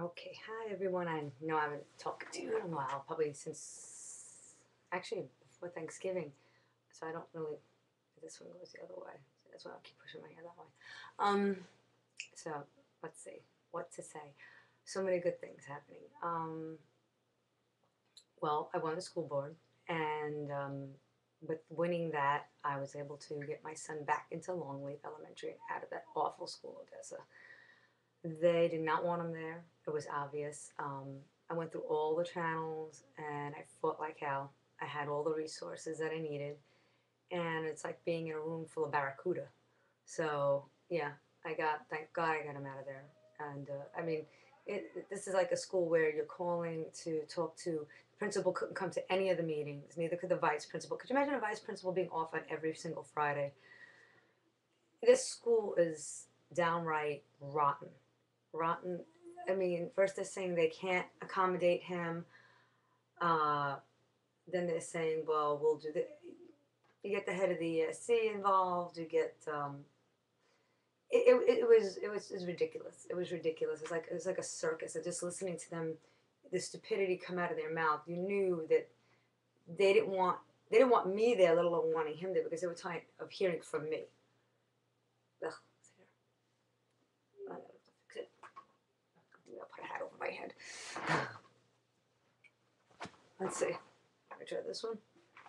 Okay, hi everyone. I know I haven't talked to you in a while, probably since actually before Thanksgiving. So I don't really. This one goes the other way. So that's why I'll keep pushing my hair that way. So let's see what to say. So many good things happening. Well, I won the school board, and with winning that, I was able to get my son back into Longleaf Elementary out of that awful school, Odessa. They did not want him there. It was obvious. I went through all the channels and I fought like hell. I had all the resources that I needed, and it's like being in a room full of barracuda. So yeah, thank God I got him out of there. And I mean, this is like a school where you're calling to talk to. The principal couldn't come to any of the meetings, neither could the vice principal. Could you imagine a vice principal being off on every single Friday? This school is downright rotten. Rotten. I mean, first they're saying they can't accommodate him. Uh, then they're saying, well, we'll do the. You get the head of the ESC involved. You get. It was ridiculous. It was ridiculous. It was like a circus. And just listening to them, the stupidity come out of their mouth. You knew that they didn't want they didn't want me there, let alone wanting him there, because they were tired of hearing from me. Ugh, I gotta fix it. I'll put a hat over my head. Let's see. Let me try this one.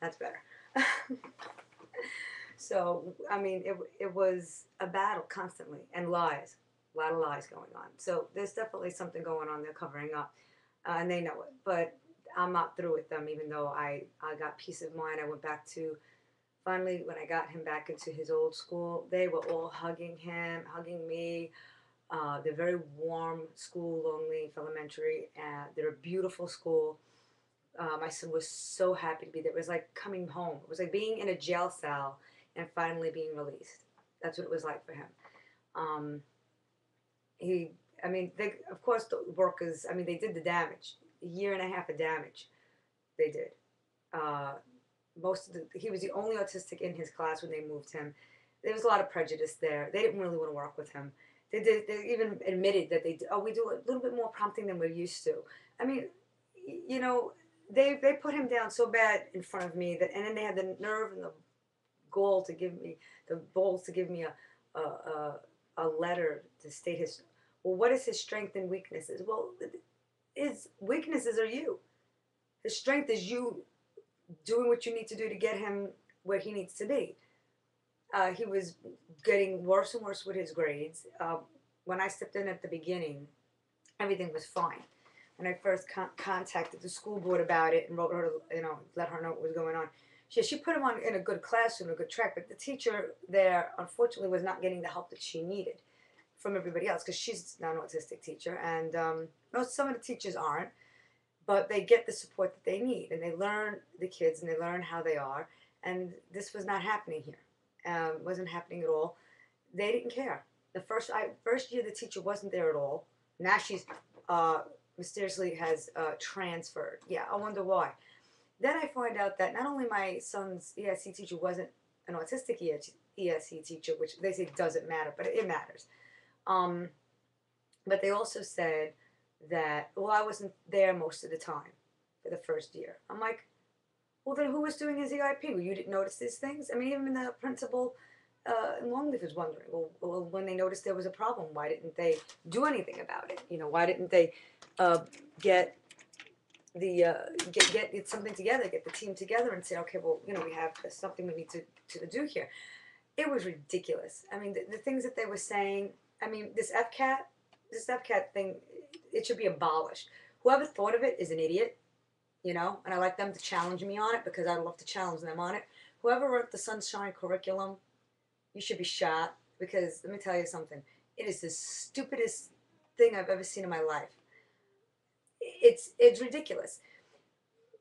That's better. So, I mean, it was a battle constantly, and lies. A lot of lies going on. So there's definitely something going on they're covering up, and they know it. But I'm not through with them, even though I got peace of mind. I went back to, finally, when I got him back into his old school, they were all hugging him, hugging me. They're very warm school, Longleaf Elementary, and they're a beautiful school. My son was so happy to be there. It was like coming home. It was like being in a jail cell and finally being released. That's what it was like for him. Um, he, I mean, of course, the workers, I mean, they did the damage. A year and a half of damage they did. Uh, he was the only autistic in his class when they moved him. There was a lot of prejudice there. They didn't really want to work with him. They even admitted that we do a little bit more prompting than we're used to. I mean, you know, they put him down so bad in front of me that, and then they had the nerve and the gall to give me the balls to give me a letter to state his. Well, what is his strength and weaknesses? Well, his weaknesses are you. His strength is you doing what you need to do to get him where he needs to be. He was getting worse and worse with his grades. When I stepped in at the beginning, everything was fine. When I first contacted the school board about it and wrote her, let her know what was going on, she put him on in a good classroom, a good track. But the teacher there, unfortunately, was not getting the help that she needed from everybody else, because she's not an autistic teacher, and some of the teachers aren't, but they get the support that they need, and they learn the kids, and they learn how they are, and this was not happening here. Wasn't happening at all. They didn't care. The first year the teacher wasn't there at all. Now she's mysteriously has transferred. Yeah, I wonder why. Then I find out that not only my son's ESC teacher wasn't an autistic ESC teacher, which they say doesn't matter, but it matters. Um, but they also said that, well, I wasn't there most of the time for the first year. I'm like, well, then who was doing his EIP? Well, you didn't notice these things? I mean, even the principal in Longleaf was wondering, well, when they noticed there was a problem, why didn't they do anything about it? Why didn't they uh, get the get something together, get the team together, and say, okay, well, we have something we need to do here. It was ridiculous. I mean, the things that they were saying. I mean, this FCAT thing, it should be abolished. Whoever thought of it is an idiot, and I like them to challenge me on it, because I'd love to challenge them on it. Whoever wrote the Sunshine curriculum, you should be shot, because let me tell you something. It is the stupidest thing I've ever seen in my life. It's ridiculous.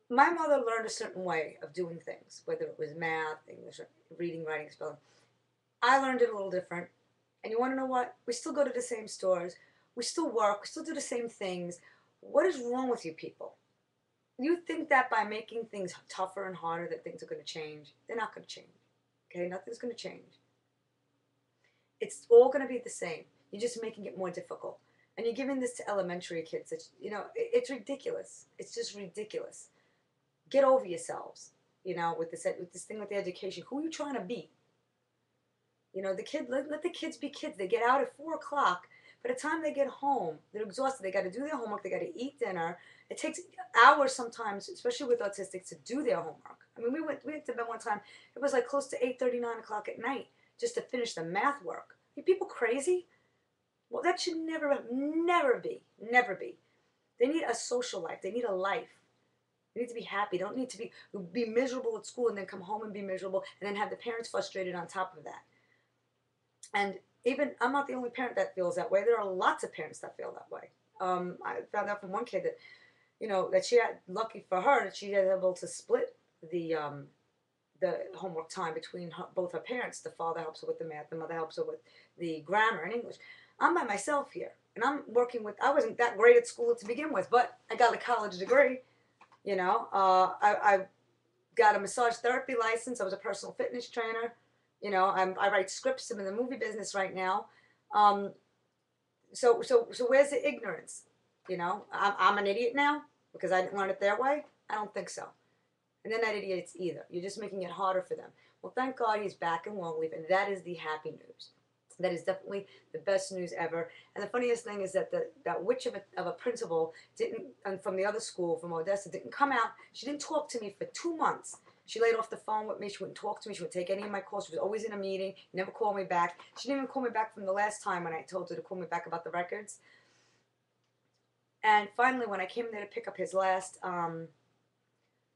My mother learned a certain way of doing things, whether it was math, English, reading, writing, spelling. I learned it a little different. And you want to know what? We still go to the same stores. We still work. We still do the same things. What is wrong with you people? You think that by making things tougher and harder that things are going to change. They're not going to change. Okay? Nothing's going to change. It's all going to be the same. You're just making it more difficult. And you're giving this to elementary kids. It's ridiculous. It's just ridiculous. Get over yourselves. With this thing with the education. Who are you trying to be? Let the kids be kids. They get out at 4 o'clock. By the time they get home, they're exhausted. They got to do their homework. They got to eat dinner. It takes hours sometimes, especially with autistics, to do their homework. I mean, we went to bed one time. It was like close to 8:30, 9 o'clock at night just to finish the math work. Are you people crazy? Well, that should never be. They need a social life. They need a life. They need to be happy. They don't need to be miserable at school and then come home and be miserable and then have the parents frustrated on top of that. And even I'm not the only parent that feels that way. There are lots of parents that feel that way. I found out from one kid that she had, lucky for her, that she was able to split the homework time between both her parents. The father helps her with the math. The mother helps her with the grammar and English. I'm by myself here, and I'm working with. I wasn't that great at school to begin with, but I got a college degree. I got a massage therapy license. I was a personal fitness trainer. I write scripts. I'm in the movie business right now. So where's the ignorance? I'm an idiot now because I didn't learn it their way. I don't think so. And they're not idiots either. You're just making it harder for them. Well, thank God he's back in long leave, and that is the happy news. That is definitely the best news ever. And the funniest thing is that that witch of a principal didn't, and from the other school, from Odessa, didn't come out. She didn't talk to me for 2 months. She laid off the phone with me. She wouldn't talk to me. She wouldn't take any of my calls. She was always in a meeting. Never called me back. She didn't even call me back from the last time when I told her to call me back about the records. And finally, when I came there to pick up his last,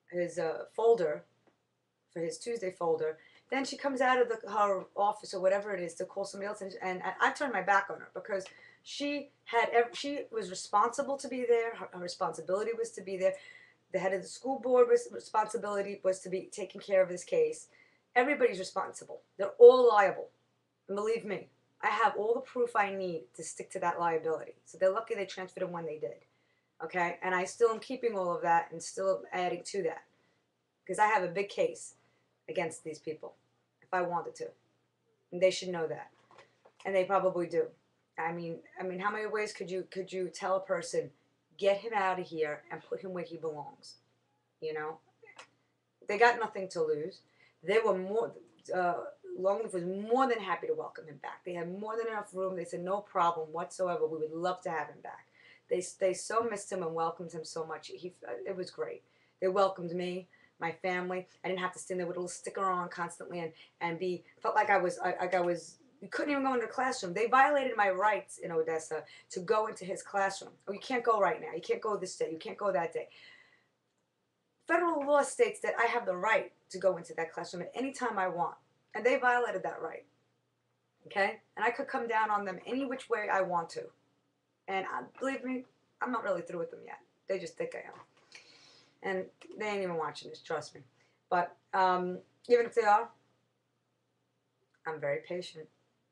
his folder, for his Tuesday folder, then she comes out of her office or whatever it is to call somebody else, and I turned my back on her because she was responsible to be there. Her responsibility was to be there. The head of the school board responsibility was to be taking care of this case. Everybody's responsible. They're all liable. And believe me, I have all the proof I need to stick to that liability. So they're lucky they transferred him when they did. Okay? And I still am keeping all of that and still adding to that. Because I have a big case against these people, if I wanted to. And they should know that. And they probably do. I mean, how many ways could you tell a person, get him out of here and put him where he belongs? They got nothing to lose. They were Longleaf was more than happy to welcome him back. They had more than enough room. They said, no problem whatsoever. We would love to have him back. They so missed him and welcomed him so much. It was great. They welcomed me, my family. I didn't have to stand there with a little sticker on constantly and felt like I was you couldn't even go into the classroom. They violated my rights in Odessa to go into his classroom. Oh, you can't go right now. You can't go this day. You can't go that day. Federal law states that I have the right to go into that classroom at any time I want. And they violated that right. Okay? And I could come down on them any which way I want to. And believe me, I'm not really through with them yet. They just think I am. And they ain't even watching this, trust me. But even if they are, I'm very patient.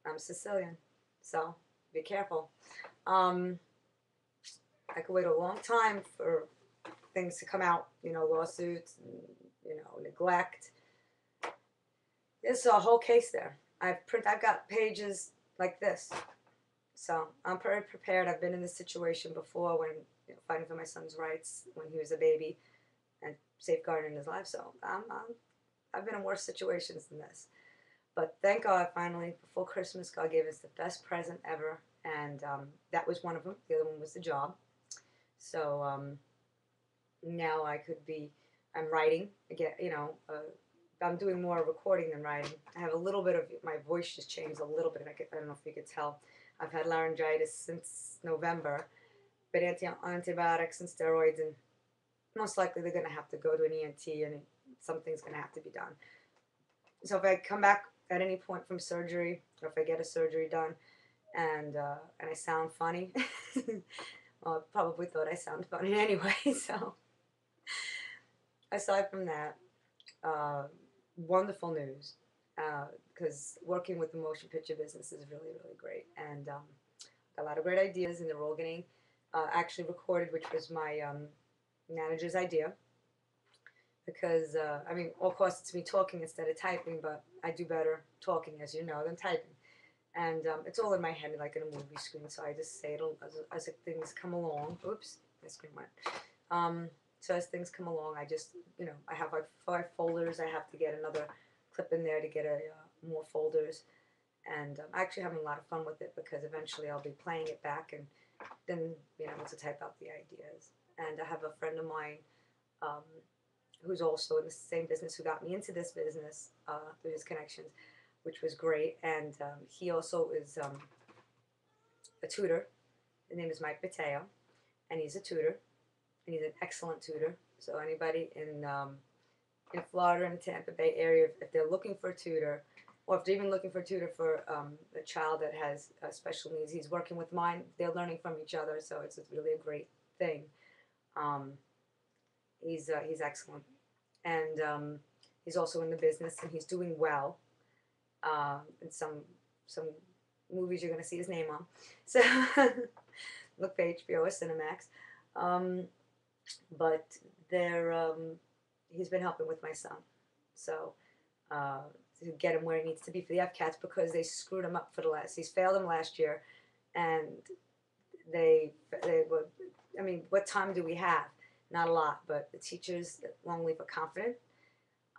I'm Sicilian, so be careful. I could wait a long time for things to come out, lawsuits, and, neglect. There's a whole case there. I've got pages like this. So I'm very prepared. I've been in this situation before when fighting for my son's rights when he was a baby and safeguarding his life. So I've been in worse situations than this. But thank God, finally, before Christmas, God gave us the best present ever. And that was one of them. The other one was the job. So now I'm writing again, I'm doing more recording than writing. I have a little bit of, my voice just changed a little bit. I don't know if you could tell. I've had laryngitis since November, but antibiotics and steroids, and most likely they're going to have to go to an ENT and something's going to have to be done. So if I come back at any point from surgery, or if I get a surgery done, and I sound funny, well, I probably thought I sounded funny anyway, so aside from that, wonderful news, because working with the motion picture business is really, really great, and got a lot of great ideas, and they're all getting actually recorded, which was my manager's idea, because, of course, it's me talking instead of typing, but I do better talking, as you know, than typing. And it's all in my head like in a movie screen, so I just say it as things come along. Oops, my screen went. So as things come along, I just, I have like 5 folders. I have to get another clip in there to get more folders. And I'm actually having a lot of fun with it because eventually I'll be playing it back and then being able to type out the ideas. And I have a friend of mine um, who's also in the same business who got me into this business through his connections, which was great. And he also is a tutor. His name is Mike Mateo, and he's a tutor, and he's an excellent tutor. So anybody in Florida and the Tampa Bay area, if they're looking for a tutor, or if they're even looking for a tutor for a child that has special needs, he's working with mine. They're learning from each other, so it's really a great thing. He's excellent, and he's also in the business, and he's doing well. In some movies you're going to see his name on. So look for HBO or Cinemax. But he's been helping with my son. So to get him where he needs to be for the FCATs, because they screwed him up he's failed him last year, and they were, I mean, what time do we have? Not a lot, but the teachers at Long Leaf are confident.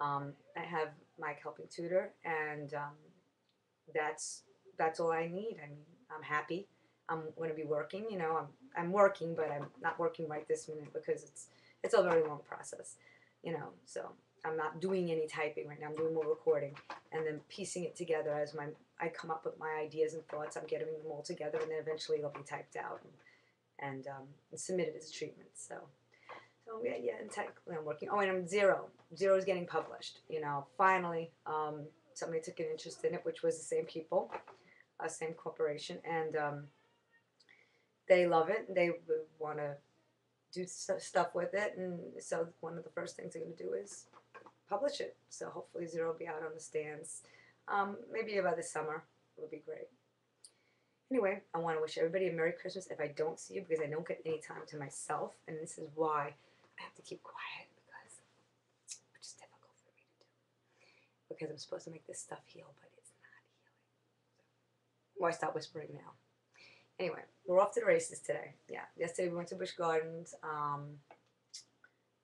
I have Mike helping tutor, and that's all I need. I mean, I'm happy. I'm going to be working. I'm working, but I'm not working right this minute because it's a very long process. So I'm not doing any typing right now. I'm doing more recording and then piecing it together as I come up with my ideas and thoughts. I'm getting them all together, and then eventually they'll be typed out and submitted as treatment. So yeah, and technically I'm working. Oh, and I'm Zero. Zero is getting published. Finally, somebody took an interest in it, which was the same people, same corporation, and they love it. They want to do stuff with it, and so one of the first things they're going to do is publish it. So hopefully Zero will be out on the stands, maybe by the summer. It would be great. Anyway, I want to wish everybody a Merry Christmas if I don't see you, because I don't get any time to myself, and this is why I have to keep quiet, which is difficult for me to do, because I'm supposed to make this stuff heal, but it's not healing. Why stop whispering now? Anyway, we're off to the races today. Yeah, yesterday we went to Busch Gardens.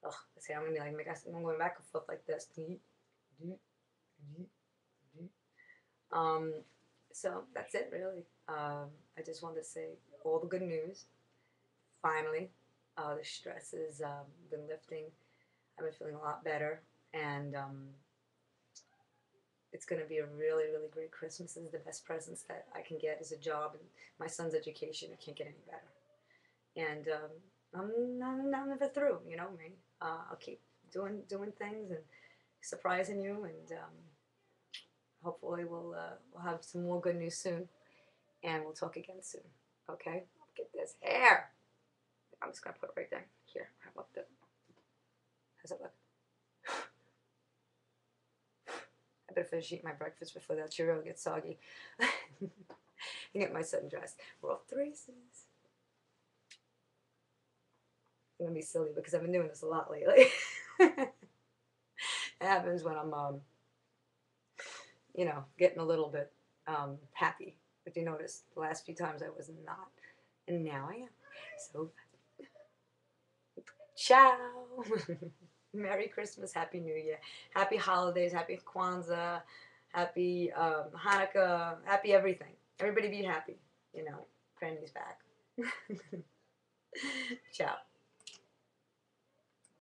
Let's see, I'm gonna be like, I'm going back and forth like this. So that's it, really. I just wanted to say all the good news. Finally, the stress has been lifting. I've been feeling a lot better, and it's going to be a really, really great Christmas. This is the best presents that I can get as a job, and my son's education. It can't get any better. And I'm never through. You know me. I'll keep doing things and surprising you, and hopefully we'll have some more good news soon, and we'll talk again soon. Okay? Get this hair. I'm just gonna put it right there. Here. How about that? How's it look? I better finish eating my breakfast before that Cheerio gets soggy. And get my son dressed. We're off to races. I'm gonna be silly because I've been doing this a lot lately. It happens when I'm getting a little bit happy. If you notice, the last few times I was not, and now I am. So, ciao. Merry Christmas, Happy New Year, Happy Holidays, Happy Kwanzaa, Happy Hanukkah, Happy everything. Everybody be happy. Granny's back. Ciao.